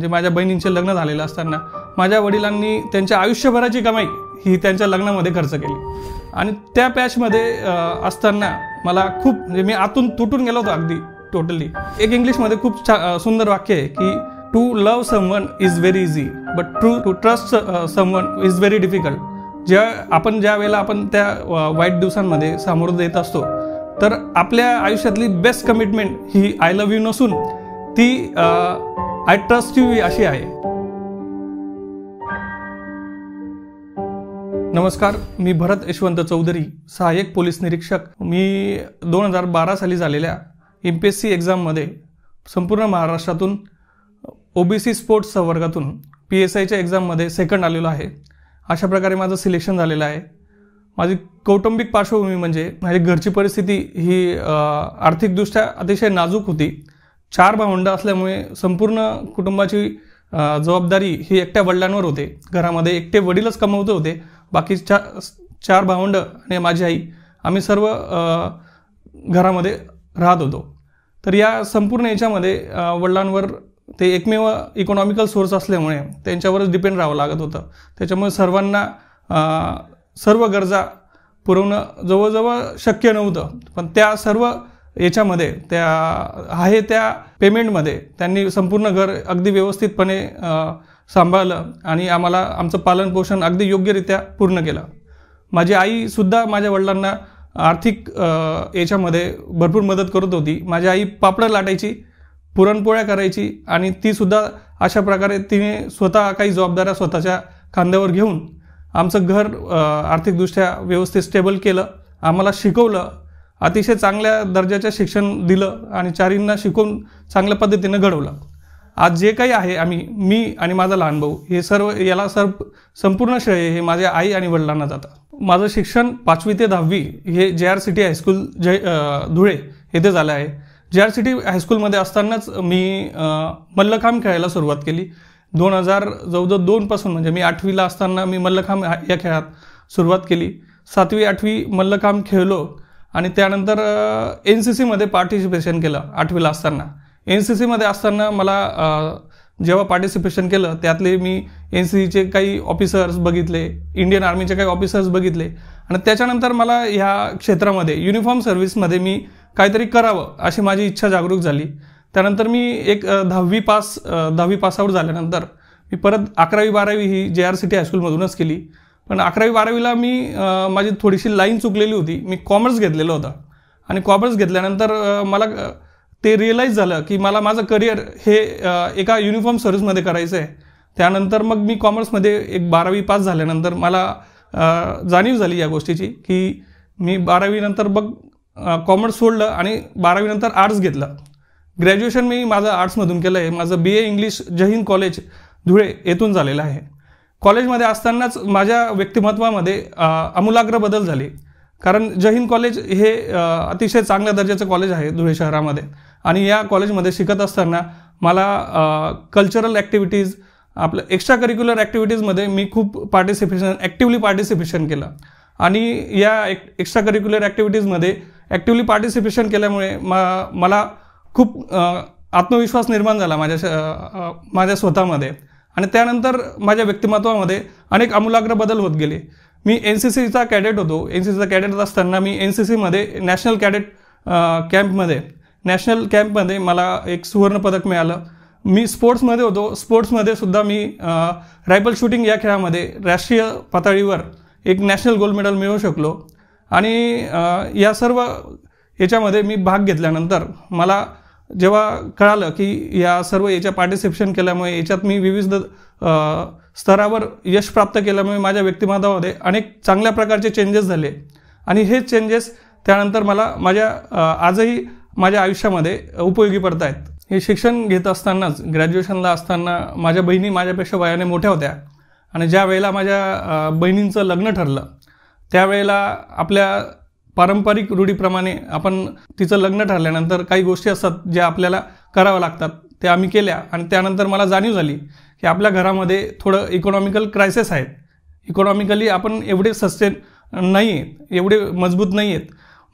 म्हणजे माझ्या बहिणींचे लग्न झालेलं असताना माझ्या वडिलांनी त्यांच्या आयुष्यभराची कमाई ही त्यांच्या लग्नामध्ये खर्च केली आणि त्या पॅचमध्ये असताना मला खूप म्हणजे मी आतून तुटून गेलो होतो अगदी टोटली. एक इंग्लिशमध्ये खूप सुंदर वाक्य आहे की to love someone is very easy but to trust someone is very difficult. ज्या वेळेला आपण त्या वाईट दिवसांमध्ये सामोरं देत असतो तर आपल्या आयुष्यातली best commitment he I love you नसून ती आय ट्रस्ट यू अशी आहे. नमस्कार, मी भरत यशवंत चौधरी, सहाय्यक पोलीस निरीक्षक. मी 2012 साली झालेल्या MPSC एक्झाममध्ये संपूर्ण महाराष्ट्रातून OBC स्पोर्ट्स संवर्गातून PSIच्या एक्झाममध्ये सेकंड आलेलो आहे. अशा प्रकारे माझं सिलेक्शन झालेलं आहे. माझी कौटुंबिक पार्श्वभूमी म्हणजे माझी घरची परिस्थिती ही आर्थिकदृष्ट्या अतिशय नाजूक होती. 4 भावंड असल्यामुळे संपूर्ण कुटुंबाची जबाबदारी ही एकट्या वडिलांवर होते. घरामध्ये एकटे वडीलच कमवत होते, बाकी 4 भावंड आणि माझी आई आम्ही सर्व घरामध्ये राहत होतो. तर या संपूर्ण याच्यामध्ये वडिलांवर ते एकमेव इकॉनॉमिकल सोर्स असल्यामुळे त्यांच्यावरच डिपेंड राहावं लागत होतं. त्याच्यामुळे सर्वांना सर्व गरजा पुरवणं जवळजवळ शक्य नव्हतं. पण त्या सर्व याच्यामध्ये त्या पेमेंटमध्ये त्यांनी संपूर्ण घर अगदी व्यवस्थितपणे सांभाळलं आणि आम्हाला आमचं पालनपोषण अगदी योग्यरित्या पूर्ण केलं. माझी आईसुद्धा माझ्या वडिलांना आर्थिक याच्यामध्ये भरपूर मदत करत होती. माझी आई पापडं लाटायची, पुरणपोळ्या करायची आणि तीसुद्धा अशा प्रकारे तिने स्वतः काही जबाबदाऱ्या स्वतःच्या खांद्यावर घेऊन आमचं घर आर्थिकदृष्ट्या व्यवस्थित स्टेबल केलं. आम्हाला शिकवलं, अतिशय चांगल्या दर्जाचं शिक्षण दिलं आणि 4 शिकवून चांगल्या पद्धतीनं घडवलं. आज जे काही आहे मी आणि माझा लहान भाऊ हे याला संपूर्ण श्रेय हे माझ्या आई आणि वडिलांना जातं. माझं शिक्षण 5वी ते 10वी हे JRCT हायस्कूल धुळे येथे झालं आहे. JRCT हायस्कूलमध्ये असतानाच मी मल्लखांब खेळायला सुरुवात केली. 2002 पासून म्हणजे मी 8वीला असताना मी मल्लखांब या खेळात सुरुवात केली. 7वी 8वी मल्लखांब खेळलो आणि त्यानंतर NCCमध्ये पार्टिसिपेशन केलं. 8वीला असताना NCCमध्ये असताना मला जेव्हा पार्टिसिपेशन केलं त्यातले मी NCCचे काही ऑफिसर्स बघितले, इंडियन आर्मीचे काही ऑफिसर्स बघितले आणि त्याच्यानंतर मला ह्या क्षेत्रामध्ये युनिफॉर्म सर्व्हिसमध्ये मी काहीतरी करावं अशी माझी इच्छा जागरूक झाली. त्यानंतर मी एक 10वी पास आऊट झाल्यानंतर मी परत 11वी 12वी ही JRCT हायस्कूलमधूनच केली. पण 11वी 12वीला मी माझी थोडीशी लाईन चुकलेली होती. मी कॉमर्स घेतलेलं होतं आणि कॉमर्स घेतल्यानंतर मला ते रिअलाईज झालं की मला माझं करिअर हे एका युनिफॉर्म सर्व्हिसमध्ये करायचं आहे. त्यानंतर मग मी कॉमर्समध्ये एक 12वी पास झाल्यानंतर मला जाणीव झाली या गोष्टीची की मी 12वी नंतर कॉमर्स सोडलं आणि 12वी नंतर आर्ट्स घेतलं. ग्रॅज्युएशन मी माझं आर्ट्समधून केलं आहे. माझं BA इंग्लिश जय हिंद कॉलेज धुळे येथून झालेलं आहे. कॉलेजमध्ये असतानाच माझ्या व्यक्तिमत्वामध्ये आमूलाग्र बदल झाले. कारण जय हिंद कॉलेज हे अतिशय चांगल्या दर्जाचं कॉलेज आहे धुळे शहरामध्ये आणि या कॉलेजमध्ये शिकत असताना मला कल्चरल ॲक्टिव्हिटीज, आपलं एक्स्ट्रा करिक्युलर ॲक्टिव्हिटीजमध्ये मी खूप ॲक्टिव्हली पार्टिसिपेशन केलं आणि या एक्स्ट्रा करिक्युलर ॲक्टिव्हिटीजमध्ये ॲक्टिव्हली पार्टिसिपेशन केल्यामुळे मला खूप आत्मविश्वास निर्माण झाला माझ्या स्वतःमध्ये आणि त्यानंतर माझ्या व्यक्तिमत्वामध्ये अनेक आमूलाग्र बदल होत गेले. मी NCCचा कॅडेट होतो. NCCचा कॅडेट असताना मी NCCमध्ये नॅशनल कॅम्पमध्ये मला एक सुवर्णपदक मिळालं. मी स्पोर्ट्समध्ये होतो. स्पोर्ट्समध्ये सुद्धा मी रायफल शूटिंग या खेळामध्ये राष्ट्रीय पातळीवर एक नॅशनल गोल्ड मेडल मिळवू शकलो आणि या सर्व याच्यामध्ये मी भाग घेतल्यानंतर मला जेव्हा कळालं की या सर्व याच्या पार्टिसिपेशन केल्यामुळे याच्यात मी विविध स्तरावर यश प्राप्त केल्यामुळे माझ्या व्यक्तिमत्वामध्ये अनेक चांगल्या प्रकारचे चेंजेस झाले आणि हे चेंजेस त्यानंतर मला आजही माझ्या आयुष्यामध्ये उपयोगी पडत आहेत. हे शिक्षण घेत असतानाच ग्रॅज्युएशनला असताना माझ्या बहिणी माझ्यापेक्षा वयाने मोठ्या होत्या आणि ज्या वेळेला माझ्या बहिणींचं लग्न ठरलं त्यावेळेला आपल्या पारंपरिक रूढीप्रमाणे आपण तिचं लग्न ठरल्यानंतर काही गोष्टी असतात ज्या आपल्याला कराव्या लागतात, त्या आम्ही केल्या आणि त्यानंतर मला जाणीव झाली की आपल्या घरामध्ये थोडं इकॉनॉमिकल क्रायसिस आहेत. इकॉनॉमिकली आपण एवढे सस्टेन नाही आहेत, एवढे मजबूत नाही आहेत.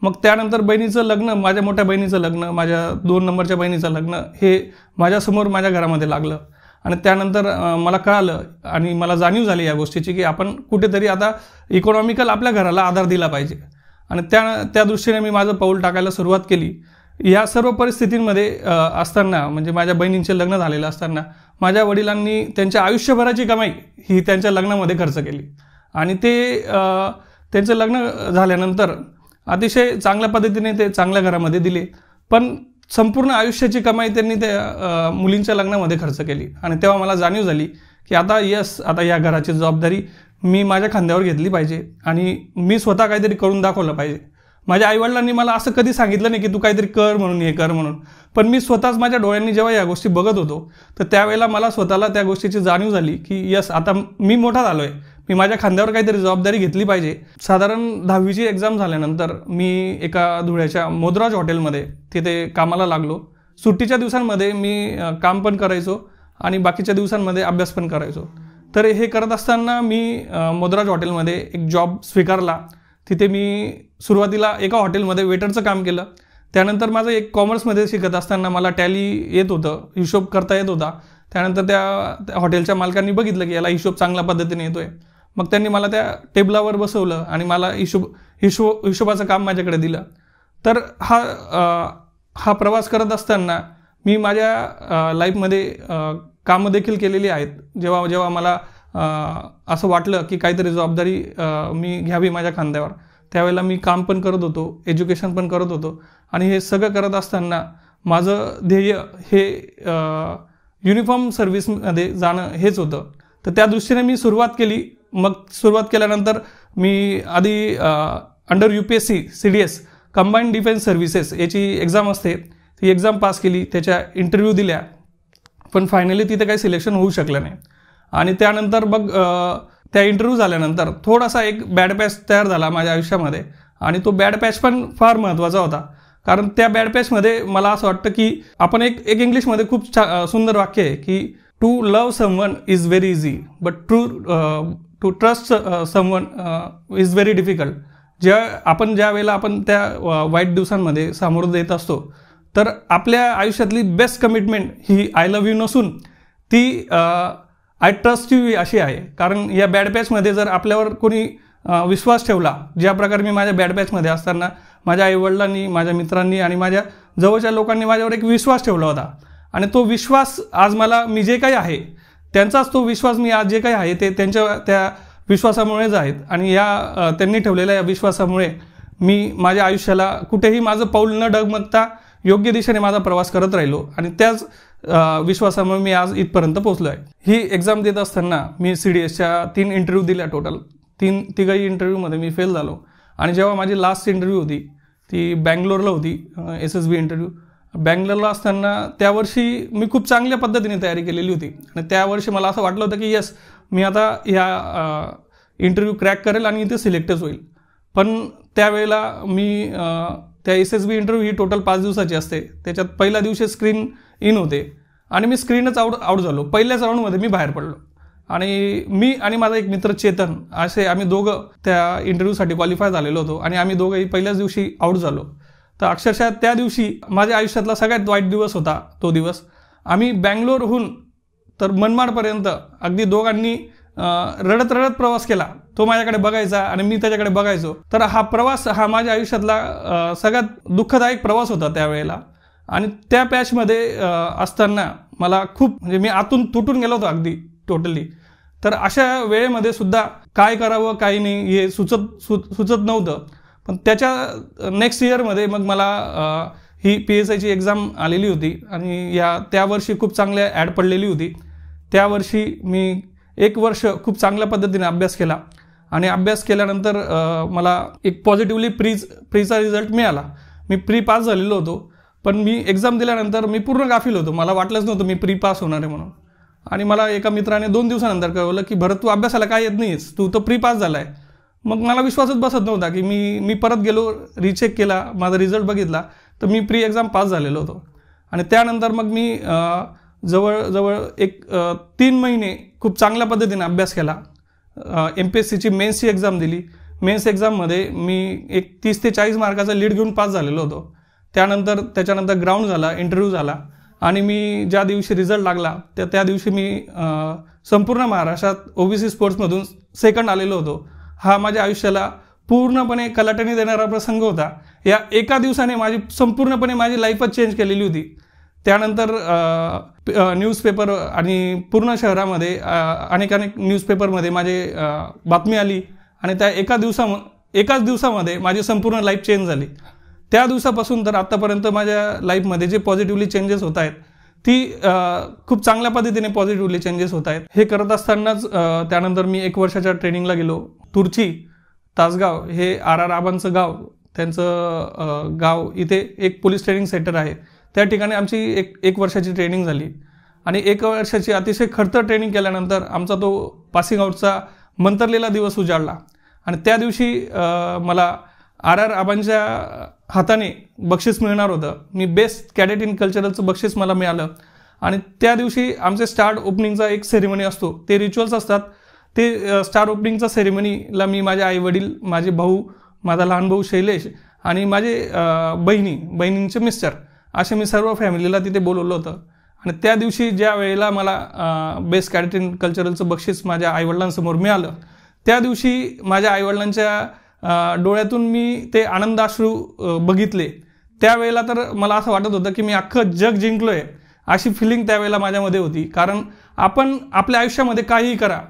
मग त्यानंतर बहिणीचं लग्न, माझ्या मोठ्या बहिणीचं लग्न, माझ्या 2 नंबरच्या बहिणीचं लग्न हे माझ्यासमोर माझ्या घरामध्ये लागलं आणि त्यानंतर मला कळालं आणि मला जाणीव झाली या गोष्टीची की आपण कुठेतरी आता इकॉनॉमिकल आपल्या घराला आधार दिला पाहिजे. आणि त्या दृष्टीने मी माझं पाऊल टाकायला सुरुवात केली. या सर्व परिस्थितींमध्ये असताना म्हणजे माझ्या बहिणींचे लग्न झालेलं असताना माझ्या वडिलांनी त्यांच्या आयुष्यभराची कमाई ही त्यांच्या लग्नामध्ये खर्च केली. आणि ते त्यांचं लग्न झाल्यानंतर अतिशय चांगल्या पद्धतीने ते चांगल्या घरामध्ये दिले, पण संपूर्ण आयुष्याची कमाई त्यांनी त्या मुलींच्या लग्नामध्ये खर्च केली. आणि तेव्हा मला जाणीव झाली की आता आता या घराची जबाबदारी मी माझ्या खांद्यावर घेतली पाहिजे आणि मी स्वतः काहीतरी करून दाखवलं पाहिजे. माझ्या आईवडिलांनी मला असं कधी सांगितलं नाही की तू काहीतरी कर म्हणून, हे कर म्हणून, पण मी स्वतःच माझ्या डोळ्यांनी जेव्हा या गोष्टी बघत होतो तर त्यावेळेला मला स्वतःला त्या गोष्टीची जाणीव झाली की आता मी मोठा झालो आहे, मी माझ्या खांद्यावर काहीतरी जबाबदारी घेतली पाहिजे. साधारण 10वीची एक्झाम झाल्यानंतर मी एका धुळ्याच्या मोदराज हॉटेलमध्ये तिथे कामाला लागलो. सुट्टीच्या दिवसांमध्ये मी काम पण करायचो आणि बाकीच्या दिवसांमध्ये अभ्यास पण करायचो. तर हे करत असताना मी मोदराज हॉटेलमध्ये एक जॉब स्वीकारला. तिथे मी सुरुवातीला एका हॉटेलमध्ये वेटरचं काम केलं. त्यानंतर माझं एक कॉमर्समध्ये शिकत असताना मला टॅली येत होतं, हिशोब करता येत होता. त्यानंतर त्या हॉटेलच्या मालकांनी बघितलं की याला हिशोब चांगल्या पद्धतीने येतोय. मग त्यांनी मला त्या टेबलावर बसवलं आणि मला हिशोबाचं काम माझ्याकडे दिलं. तर हा प्रवास करत असताना मी माझ्या लाईफमध्ये कामं देखील केलेली आहेत. जेव्हा मला असं वाटलं की काहीतरी जबाबदारी मी घ्यावी माझ्या खांद्यावर, त्यावेळेला मी काम पण करत होतो, एज्युकेशन पण करत होतो. आणि हे सगळं करत असताना माझं ध्येय हे युनिफॉर्म सर्व्हिसमध्ये जाणं हेच होतं. तर त्या दृष्टीने मी सुरुवात केली. मग सुरुवात केल्यानंतर मी आधी under UPSC CDS combined defence services याची एक्झाम असते, ती एक्झाम पास केली, त्याच्या इंटरव्ह्यू दिल्या, पण फायनली तिथे काही सिलेक्शन होऊ शकलं नाही. आणि त्यानंतर मग त्या इंटरव्ह्यू झाल्यानंतर थोडासा एक बॅड पॅच तयार झाला माझ्या आयुष्यामध्ये. आणि तो बॅड पॅच पण फार महत्त्वाचा होता, कारण त्या बॅड पॅचमध्ये मला असं वाटतं की आपण एक इंग्लिशमध्ये खूप सुंदर वाक्य आहे की to love someone is very easy but to trust someone is very difficult. ज्या वेळेला आपण त्या वाईट दिवसांमध्ये सामोरं देत असतो तर आपल्या आयुष्यातली best commitment he I love you नसून ती आय ट्रस्ट यू अशी आहे. कारण या बॅड पॅचमध्ये जर आपल्यावर कोणी विश्वास ठेवला, ज्या प्रकारे मी माझ्या बॅड पॅचमध्ये असताना माझ्या आईवडिलांनी, माझ्या मित्रांनी आणि माझ्या जवळच्या लोकांनी माझ्यावर एक विश्वास ठेवला होता. आणि तो विश्वास आज मी जे काही आहे त्यांचाच तो विश्वास मी आज जे काही आहे ते त्या विश्वासामुळेच आहेत. आणि त्यांनी ठेवलेल्या या विश्वासामुळे मी माझ्या आयुष्याला कुठेही माझं पाऊल न डगमगता योग्य दिशेने माझा प्रवास करत राहिलो. आणि त्याच विश्वासामुळे मी आज इथपर्यंत पोहोचलो आहे. ही एक्झाम देत असताना मी CDSच्या 3 इंटरव्ह्यू दिल्या. टोटल तिघही इंटरव्ह्यूमध्ये मी फेल झालो. आणि जेव्हा माझी लास्ट इंटरव्ह्यू होती ती बँगलोरला होती, SSB इंटरव्ह्यू. बँगलोरला असताना त्यावर्षी मी खूप चांगल्या पद्धतीने तयारी केलेली होती आणि त्यावर्षी मला असं वाटलं होतं की येस, मी आता ह्या इंटरव्ह्यू क्रॅक करेल आणि इथे सिलेक्टच होईल. पण त्यावेळेला मी त्या SSB इंटरव्ह्यू ही टोटल 5 दिवसाची असते. त्याच्यात पहिल्या दिवशी स्क्रीन इन होते आणि मी स्क्रीनच आउट झालो. पहिल्याच राऊंडमध्ये मी बाहेर पडलो. आणि मी आणि माझा एक मित्र चेतन असे आम्ही दोघं त्या इंटरव्ह्यूसाठी क्वालिफाय झालेलो होतो आणि आम्ही दोघंही पहिल्याच दिवशी आउट झालो. तर अक्षरशः त्या दिवशी माझ्या आयुष्यातला सगळ्यात वाईट दिवस होता तो दिवस. आम्ही बँगलोरहून तर मनमाडपर्यंत अगदी दोघांनी रडत प्रवास केला. तो माझ्याकडे बघायचा आणि मी त्याच्याकडे बघायचो. तर हा प्रवास हा माझ्या आयुष्यातला सगळ्यात दुःखदायक प्रवास होता त्यावेळेला. आणि त्या पॅचमध्ये असताना मला खूप मी आतून तुटून गेलो होतो अगदी टोटली. तर अशा वेळेमध्ये सुद्धा काय करावं काय नाही हे सुचत नव्हतं. पण त्याच्या नेक्स्ट इयरमध्ये मग मला ही PSIची एक्झाम आलेली होती आणि त्या वर्षी खूप चांगल्या ॲड पडलेली होती. त्या वर्षी मी 1 वर्ष खूप चांगल्या पद्धतीने अभ्यास केला आणि अभ्यास केल्यानंतर मला एक पॉझिटिव्हली प्रीचा रिझल्ट मिळाला. मी प्री पास झालेलो होतो, पण मी एक्झाम दिल्यानंतर मी पूर्ण गाफील होतो. मला वाटलंच नव्हतं मी प्री पास होणार आहे म्हणून. आणि मला एका मित्राने 2 दिवसानंतर कळवलं की भरत, तू अभ्यासाला काय येत नाहीस, तू तर प्री पास झाला आहे. मग मला विश्वासच बसत नव्हता की मी परत गेलो, रिचेक केला, माझा रिझल्ट बघितला तर मी प्री एक्झाम पास झालेलो होतो. आणि त्यानंतर मग मी जवळजवळ 3 महिने खूप चांगल्या पद्धतीने अभ्यास केला. MPSCची मेन्सची एक्झाम दिली. मेन्स एक्झाममध्ये मी एक 30 ते 40 मार्काचा लीड घेऊन पास झालेलो होतो. त्याच्यानंतर ग्राउंड झाला, इंटरव्ह्यू झाला आणि मी ज्या दिवशी रिझल्ट लागला त्या दिवशी मी संपूर्ण महाराष्ट्रात ओबीसी स्पोर्ट्समधून सेकंड आलेलो होतो. हा माझ्या आयुष्याला पूर्णपणे कलाटणी देणारा प्रसंग होता. या एका दिवसाने संपूर्णपणे माझी लाईफच चेंज केलेली होती. त्यानंतर न्यूजपेपर आणि पूर्ण शहरामध्ये अनेक न्यूजपेपरमध्ये माझे बातमी आली आणि त्या एकाच दिवसामध्ये माझी संपूर्ण लाईफ चेंज झाली. त्या दिवसापासून तर आत्तापर्यंत माझ्या लाईफमध्ये जे पॉझिटिव्हली चेंजेस होत आहेत ती खूप चांगल्या पद्धतीने पॉझिटिव्हली चेंजेस होत आहेत. हे करत असतानाच त्यानंतर मी 1 वर्षाच्या ट्रेनिंगला गेलो. तुर्ची तासगाव हे RR आबांचं गाव, त्यांचं गाव, इथे एक पोलीस ट्रेनिंग सेंटर आहे. त्या ठिकाणी आमची एक वर्षाची ट्रेनिंग झाली आणि 1 वर्षाची अतिशय खडतर ट्रेनिंग केल्यानंतर आमचा तो पासिंग आउटचा मंतरलेला दिवस उजाडला. आणि त्या दिवशी मला RR आबांच्या हाताने बक्षीस मिळणार होतं. मी बेस्ट कॅडेट इन कल्चरलचं बक्षीस मला मिळालं. आणि त्या दिवशी आमचे स्टार ओपनिंगचा एक सेरेमनी असतो, ते रिच्युअल्स असतात. ते स्टार ओपनिंगचा सेरेमनीला मी माझे आईवडील, माझे भाऊ, माझा लहान भाऊ शैलेश आणि माझे बहिणींचे मिस्टर असे मी सर्व फॅमिलीला तिथे बोलवलं होतं. आणि त्या दिवशी ज्या वेळेला मला बेस्ट कॅडेट इन कल्चरलचं बक्षीस माझ्या आईवडिलांसमोर मिळालं, त्या दिवशी माझ्या आईवडिलांच्या डोळ्यातून मी ते आनंदाश्रू बघितले. त्यावेळेला तर मला असं वाटत होतं की मी अख्खं जग जिंकलोय, अशी फिलिंग त्यावेळेला माझ्यामध्ये होती. कारण आपण आपल्या आयुष्यामध्ये काहीही करा,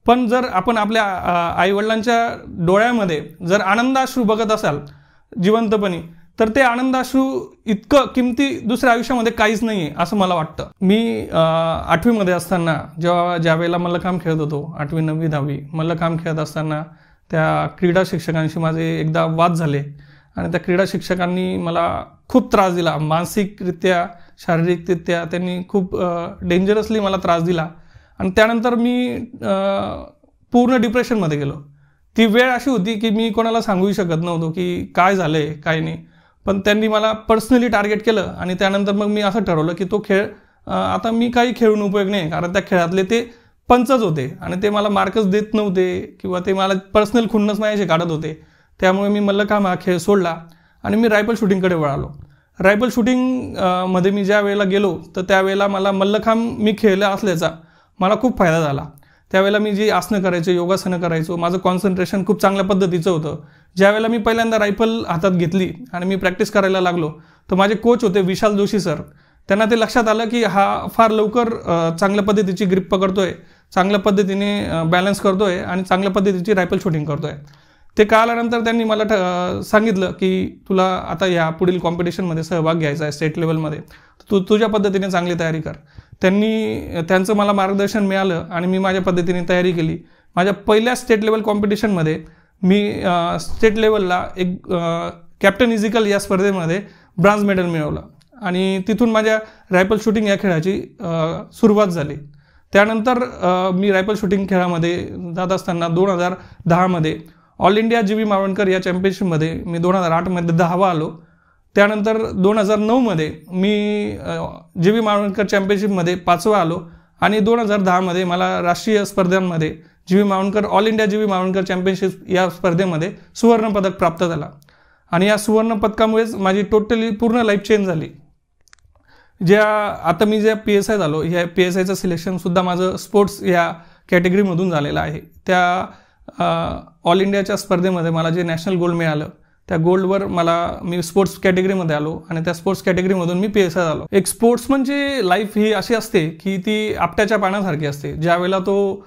पण जर आपण आपल्या आईवडिलांच्या डोळ्यामध्ये जर आनंदाश्रू बघत असाल जिवंतपणी, तर ते आनंदाश्रू इतकं किमती दुसऱ्या आयुष्यामध्ये काहीच नाही आहे असं मला वाटतं. मी 8वीमध्ये असताना ज्या वेळेला मल्लखांब खेळत होतो, 8वी 9वी 10वी मल्लखांब खेळत असताना त्या क्रीडा शिक्षकांशी माझे एकदा वाद झाले आणि त्या क्रीडा शिक्षकांनी मला खूप त्रास दिला. मानसिकरित्या, शारीरिकरित्या त्यांनी खूप डेंजरसली मला त्रास दिला. आणि त्यानंतर मी पूर्ण डिप्रेशनमध्ये गेलो. ती वेळ अशी होती की मी कोणाला सांगूही शकत नव्हतो की काय झालं आहे, काय नाही. पण त्यांनी मला पर्सनली टार्गेट केलं आणि त्यानंतर मग मी असं ठरवलं की तो खेळ आता मी काही खेळून उपयोग नाही. कारण त्या खेळातले ते पंचच होते आणि ते मला मार्कच देत नव्हते किंवा ते मला पर्सनल खुन्नस माझ्याशी काढत होते. त्यामुळे मी मल्लखांब हा खेळ सोडला आणि मी रायफल शूटिंगकडे वळालो. रायफल शूटिंगमध्ये मी ज्या वेळेला गेलो तर त्यावेळेला मला मल्लखांब मी खेळला असल्याचा मला खूप फायदा झाला. त्यावेळेला मी जी आसनं करायचो, योगासनं करायचो, माझं कॉन्सन्ट्रेशन खूप चांगल्या पद्धतीचं होतं. ज्यावेळेला मी पहिल्यांदा रायफल हातात घेतली आणि मी प्रॅक्टिस करायला लागलो तर माझे कोच होते विशाल जोशी सर. त्यांना ते लक्षात आलं की हा फार लवकर चांगल्या पद्धतीची ग्रिप पकडतोय, चांगल्या पद्धतीने बॅलन्स करतोय आणि चांगल्या पद्धतीची रायफल शूटिंग करतोय. ते कळाल्यानंतर त्यांनी मला सांगितलं की तुला आता या पुढील कॉम्पिटिशनमध्ये सहभाग घ्यायचा आहे स्टेट लेवलमध्ये, तू तुझ्या पद्धतीने चांगली तयारी कर. त्यांचं मला मार्गदर्शन मिळालं आणि मी माझ्या पद्धतीने तयारी केली. माझ्या पहिल्या स्टेट लेवल कॉम्पिटिशनमध्ये मी स्टेट लेवलला एक कॅप्टन इजिकल या स्पर्धेमध्ये ब्रॉन्झ मेडल मिळवलं आणि तिथून माझ्या रायफल शूटिंग या खेळाची सुरुवात झाली. त्यानंतर मी रायफल शूटिंग खेळामध्ये जात असताना 2010मध्ये ऑल इंडिया जी.व्ही. मावळणकर या चॅम्पियनशिपमध्ये मी 2008मध्ये 10वा आलो. त्यानंतर 2009मध्ये मी जी.व्ही. मावळणकर चॅम्पियनशिपमध्ये 5वा आलो आणि 2010मध्ये मला राष्ट्रीय स्पर्धांमध्ये जी.व्ही. Mavalankar all India जी.व्ही. Mavalankar championship या स्पर्धेमध्ये सुवर्णपदक प्राप्त झाला. आणि या सुवर्णपदकामुळेच माझी टोटली पूर्ण लाईफ चेंज झाली. आता मी ज्या PSI झालो, ह्या PSIचं सिलेक्शनसुद्धा माझं स्पोर्ट्स या कॅटेगरीमधून झालेलं आहे. त्या ऑल इंडियाच्या स्पर्धेमध्ये मला जे नॅशनल गोल्ड मिळालं, त्या गोल्डवर मी स्पोर्ट्स कॅटेगरीमध्ये आलो आणि त्या स्पोर्ट्स कॅटेगरीमधून मी PSI झालो. एक स्पोर्ट्समनची लाईफ ही अशी असते की ती आपट्याच्या पानासारखी असते. ज्यावेळेला तो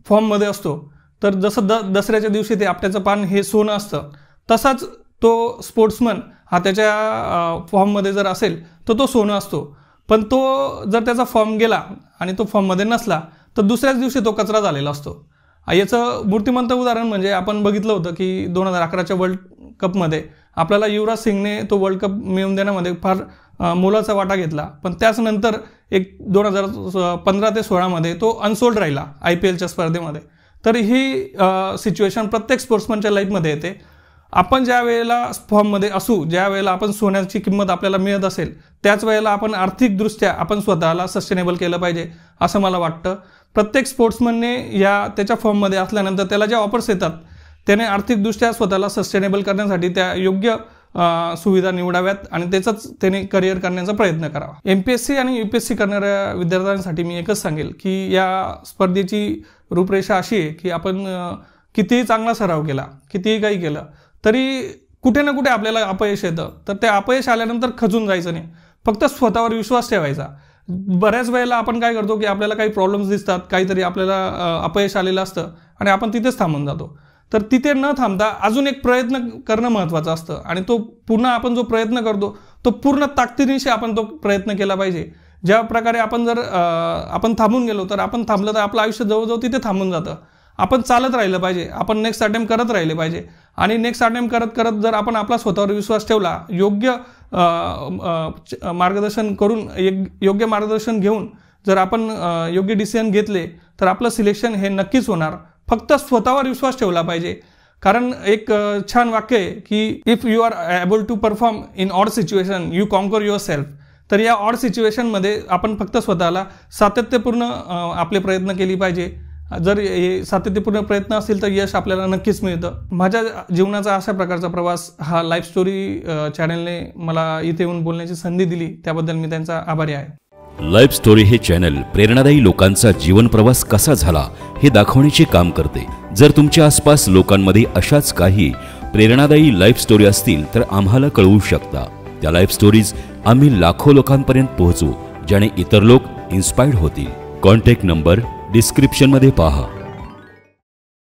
फॉर्ममध्ये असतो तर जसं दसऱ्याच्या दिवशी ते आपट्याचं पान हे सोनं असतं, तसाच तो स्पोर्ट्समन हा त्याच्या फॉर्ममध्ये जर असेल तर तो सोनं असतो. पण तो जर त्याचा फॉर्म गेला आणि तो फॉर्ममध्ये नसला तर दुसऱ्याच दिवशी तो कचरा झालेला असतो. याचं मूर्तिमंत उदाहरण म्हणजे आपण बघितलं होतं की 2011च्या वर्ल्ड कपमध्ये आपल्याला युवराज सिंगने तो वर्ल्ड कप मिळवून देण्यामध्ये फार मोलाचा वाटा घेतला. पण त्याच नंतर एक 2015 ते 16मध्ये तो अनसोल्ड राहिला IPLच्या स्पर्धेमध्ये. तर ही सिच्युएशन प्रत्येक स्पोर्ट्समनच्या लाईफमध्ये येते. आपण ज्या वेळेला फॉर्ममध्ये असू, ज्या वेळेला आपण सोन्याची किंमत आपल्याला मिळत असेल, त्याच वेळेला आपण आर्थिकदृष्ट्या आपण स्वतःला सस्टेनेबल केलं पाहिजे असं मला वाटतं. प्रत्येक स्पोर्ट्समनने त्याच्या फॉर्ममध्ये असल्यानंतर त्याला ज्या ऑफर्स येतात त्याने आर्थिकदृष्ट्या स्वतःला सस्टेनेबल करण्यासाठी त्या योग्य सुविधा निवडाव्यात आणि त्याचाच त्याने करिअर करण्याचा प्रयत्न करावा. MPSC आणि UPSC करणाऱ्या विद्यार्थ्यांसाठी मी एकच सांगेल की या स्पर्धेची रूपरेषा अशी आहे की आपण कितीही चांगला सराव केला, कितीही काही केलं तरी कुठे ना कुठे आपल्याला अपयश येतं. तर ते अपयश आल्यानंतर खचून जायचं नाही, फक्त स्वतःवर विश्वास ठेवायचा. बऱ्याच वेळेला आपण काय करतो की आपल्याला काही प्रॉब्लेम्स दिसतात, काहीतरी आपल्याला अपयश आलेलं असतं आणि आपण तिथेच थांबून जातो. तर तिथे न थांबता अजून एक प्रयत्न करणं महत्त्वाचं असतं आणि तो पुन्हा आपण जो प्रयत्न करतो तो पूर्ण ताकदीनिशी आपण तो प्रयत्न केला पाहिजे. ज्या प्रकारे आपण जर आपण थांबून गेलो तर आपण थांबलं तर आपलं आयुष्य जवळजवळ तिथे थांबून जातं. आपण चालत राहिलं पाहिजे, आपण नेक्स्ट अटेम्प्ट करत राहिले पाहिजे आणि नेक्स्ट अटेम्प्ट करत करत जर आपण आपला स्वतःवर विश्वास ठेवला, योग्य मार्गदर्शन करून योग्य मार्गदर्शन घेऊन जर आपण योग्य डिसिजन घेतले तर आपलं सिलेक्शन हे नक्कीच होणार. फक्त स्वतःवर विश्वास ठेवला पाहिजे. कारण एक छान वाक्य आहे की if you are able to perform in odd situation you conquer yourself. तर या ऑड सिच्युएशनमध्ये आपण फक्त स्वतःला सातत्यपूर्ण आपले प्रयत्न केले पाहिजे. जर हे सातत्यपूर्ण प्रयत्न असतील तर यश आपल्याला नक्कीच मिळतं. माझ्या जीवनाचा अशा प्रकारचा प्रवास हा लाईफ स्टोरी चॅनलने मला इथे येऊन बोलण्याची संधी दिली, त्याबद्दल मी त्यांचा आभारी आहे. लाईफ स्टोरी हे चॅनल प्रेरणादायी लोकांचा जीवन प्रवास कसा झाला हे दाखवण्याचे काम करते. जर तुमच्या आसपास लोकांमध्ये अशाच काही प्रेरणादायी लाईफ स्टोरी असतील तर आम्हाला कळवू शकता. त्या लाईफ स्टोरीज आम्ही लाखो लोकांपर्यंत पोहोचवू, ज्याने इतर लोक इन्स्पायर्ड होतील. कॉन्टॅक्ट नंबर डिस्क्रिप्शन मध्ये पहा.